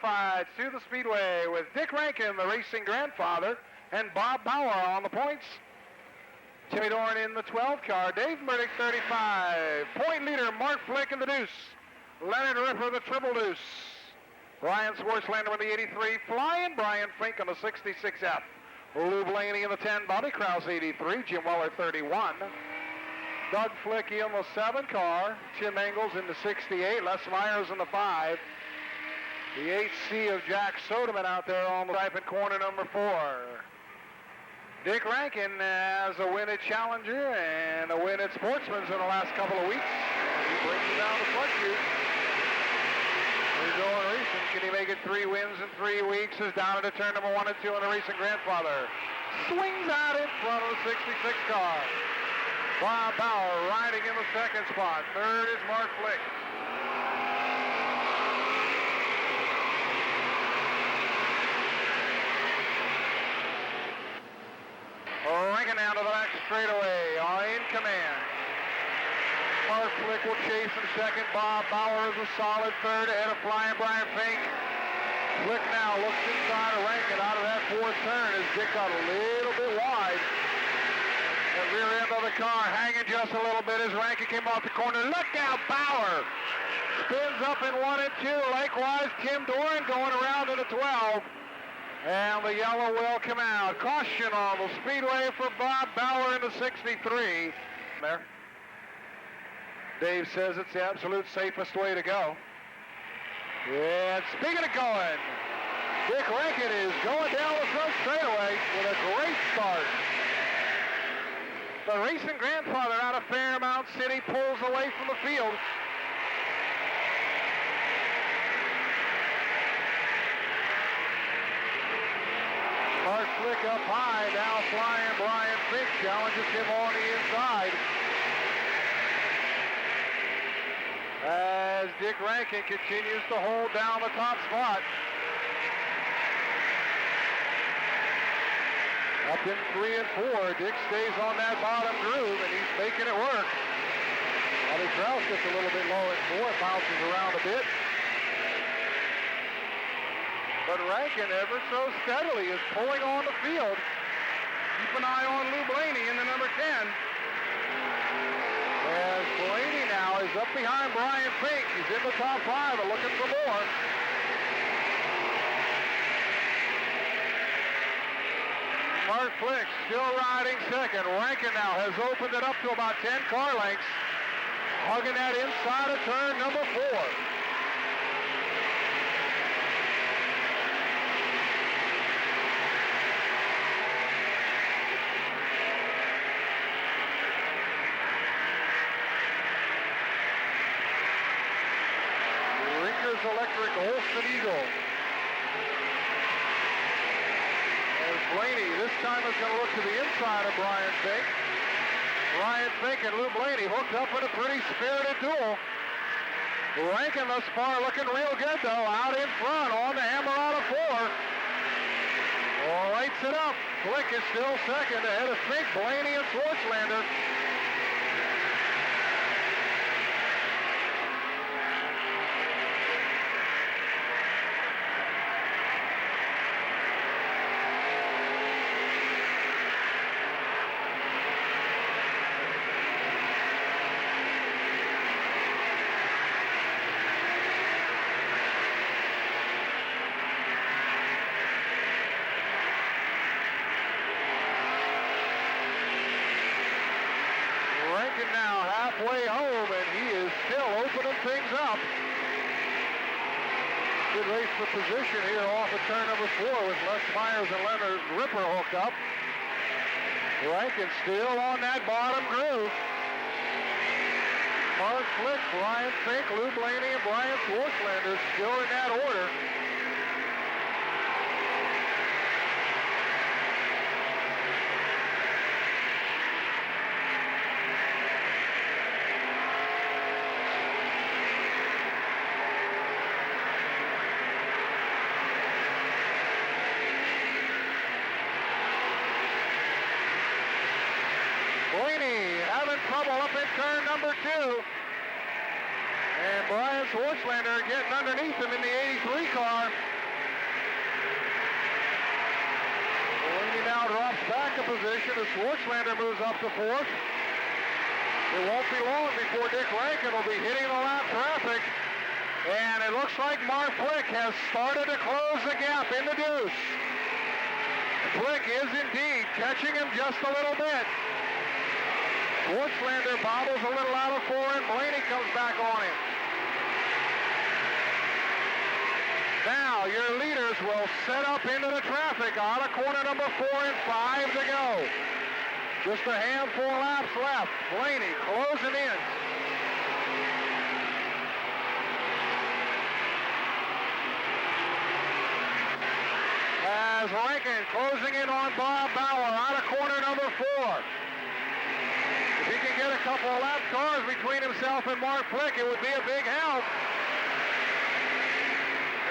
Fights to the Speedway with Dick Rankin, the racing grandfather, and Bob Bauer on the points. Timmy Dorn in the 12 car, Dave Murdoch 35, point leader Mark Flick in the deuce, Leonard Ripper the triple deuce, Brian Swartzlander in the 83, flying Brian Fink on the 66F, Lou Blaney in the 10, Bobby Krause 83, Jim Weller 31, Doug Flick in the 7 car, Tim Engels in the 68, Les Myers in the 5, the 8C of Jack Soderman out there on the stripe in corner number 4. Dick Rankin has a win at Challenger and a win at Sportsman's in the last couple of weeks. He brings it down the front chute. He's going racing. Can he make it 3 wins in 3 weeks? Is down into turn number 1 and 2 on the racing grandfather. Swings out in front of the 66 car. Bob Bauer riding in the 2nd spot. 3rd is Mark Flick. Rankin down to the back straightaway, in command. Mark Flick will chase in 2nd. Bob Bauer is a solid 3rd ahead of flying Brian Fink. Flick now looks inside of Rankin out of that 4th turn as Dick got a little bit wide. The rear end of the car hanging just a little bit as Rankin came off the corner. Look out, Bauer! Spins up in 1 and 2. Likewise, Tim Doran going around to the 12. And the yellow will come out. Caution on the speedway for Bob Bauer in the 63. There. Dave says it's the absolute safest way to go. And speaking of going, Dick Rankin is going down the front straightaway with a great start. The racing grandfather out of Fairmount City pulls away from the field. Mark Flick up high, now flying Brian Fink, challenges him on the inside. As Dick Rankin continues to hold down the top spot. Up in 3 and 4, Dick stays on that bottom groove and he's making it work. Bobby Krause gets a little bit low at 4, bounces around a bit. But Rankin ever so steadily is pulling on the field. Keep an eye on Lou Blaney in the number 10. As Blaney now is up behind Brian Fink. He's in the top 5 and looking for more. Mark Flick still riding 2nd. Rankin now has opened it up to about 10 car lengths. Hugging that inside of turn number 4. Electric Olsen Eagle. As Blaney this time is going to look to the inside of Brian Fink. Brian Fink and Lou Blaney hooked up in a pretty spirited duel. Rankin thus far looking real good though, out in front on the hammer out of 4. Lights it up. Flick is still 2nd ahead of Fink, Blaney, and Swartzlander. Now halfway home, and he is still opening things up. Good race for position here off of turn number 4 with Les Myers and Leonard Ripper hooked up. Rankin still on that bottom groove. Mark Flick, Brian Fink, Lou Blaney, and Brian Swartzlander still in that order. Blaney having trouble up in turn number 2. And Brian Schwartzlander getting underneath him in the 83 car. Blaney now drops back a position as Schwartzlander moves up to fourth. It won't be long before Dick Rankin will be hitting the lap traffic. And it looks like Mark Flick has started to close the gap in the deuce. Flick is indeed catching him just a little bit. Schwartzlander bobbles a little out of four, and Blaney comes back on him. Now your leaders will set up into the traffic out of corner number 4 and 5 to go. Just a handful of laps left. Blaney closing in. As Rankin closing in on Bob Bauer out of corner number 4. If he can get a couple of lap cars between himself and Mark Flick, it would be a big help.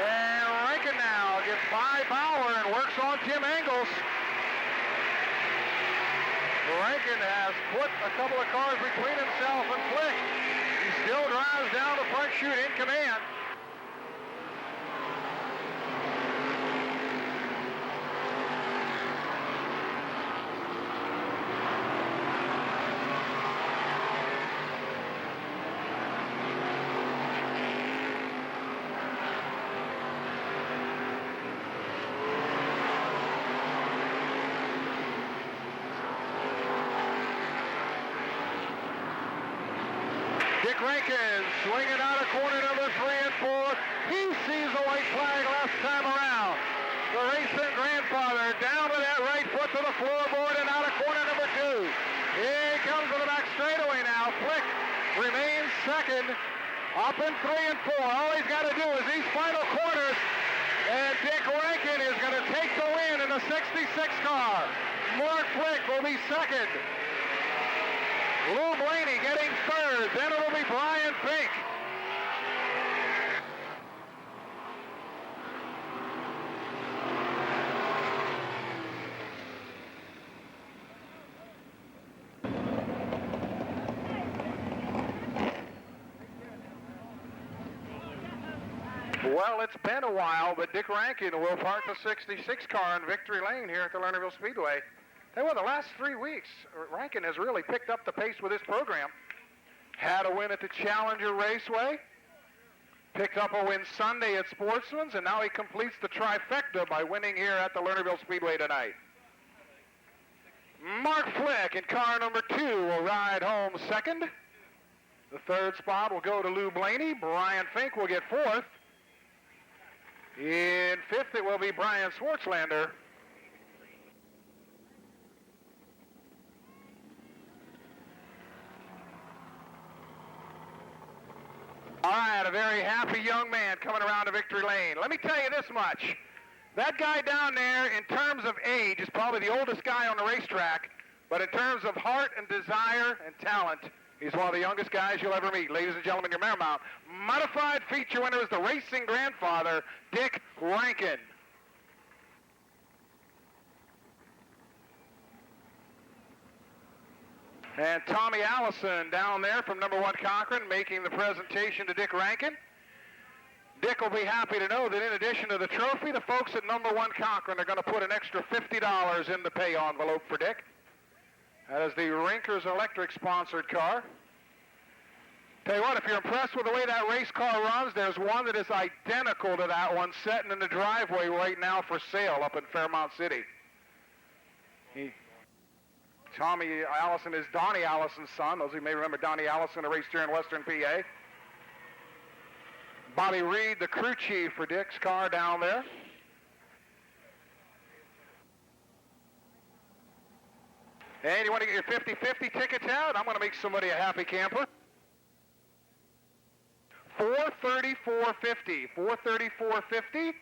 And Rankin now gets by Bauer and works on Tim Engels. Rankin has put a couple of cars between himself and Flick. He still drives down the front chute in command. Rankin swinging out of corner number 3 and 4. He sees a white flag last time around. The racing grandfather down with that right foot to the floorboard and out of corner number 2. Here he comes to the back straightaway now. Flick remains second. Up in 3 and 4. All he's got to do is these final corners. And Dick Rankin is going to take the win in the 66 car. Mark Flick will be second. Lou Blaney getting third, then it'll be Brian Fink. Well, it's been a while, but Dick Rankin will park the 66 car in Victory Lane here at the Lernerville Speedway. Hey, well, the last 3 weeks, Rankin has really picked up the pace with his program. Had a win at the Challenger Raceway, picked up a win Sunday at Sportsman's, and now he completes the trifecta by winning here at the Lernerville Speedway tonight. Mark Flick in car number 2 will ride home second. The third spot will go to Lou Blaney. Brian Fink will get fourth. In fifth, it will be Brian Schwartzlander. All right, a very happy young man coming around to Victory Lane. Let me tell you this much. That guy down there, in terms of age, is probably the oldest guy on the racetrack, but in terms of heart and desire and talent, he's one of the youngest guys you'll ever meet. Ladies and gentlemen, your Marymount modified feature winner is the racing grandfather, Dick Rankin. And Tommy Allison down there from number 1 Cochran making the presentation to Dick Rankin. Dick will be happy to know that in addition to the trophy, the folks at number 1 Cochran are going to put an extra $50 in the pay envelope for Dick. That is the Rinkers Electric sponsored car. Tell you what, if you're impressed with the way that race car runs, there's one that is identical to that one sitting in the driveway right now for sale up in Fairmount City. Tommy Allison is Donnie Allison's son. Those of you may remember Donnie Allison, a race here in Western PA. Bobby Reed, the crew chief for Dick's car down there. And you want to get your 50-50 tickets out? I'm going to make somebody a happy camper. $434.50. $434.50.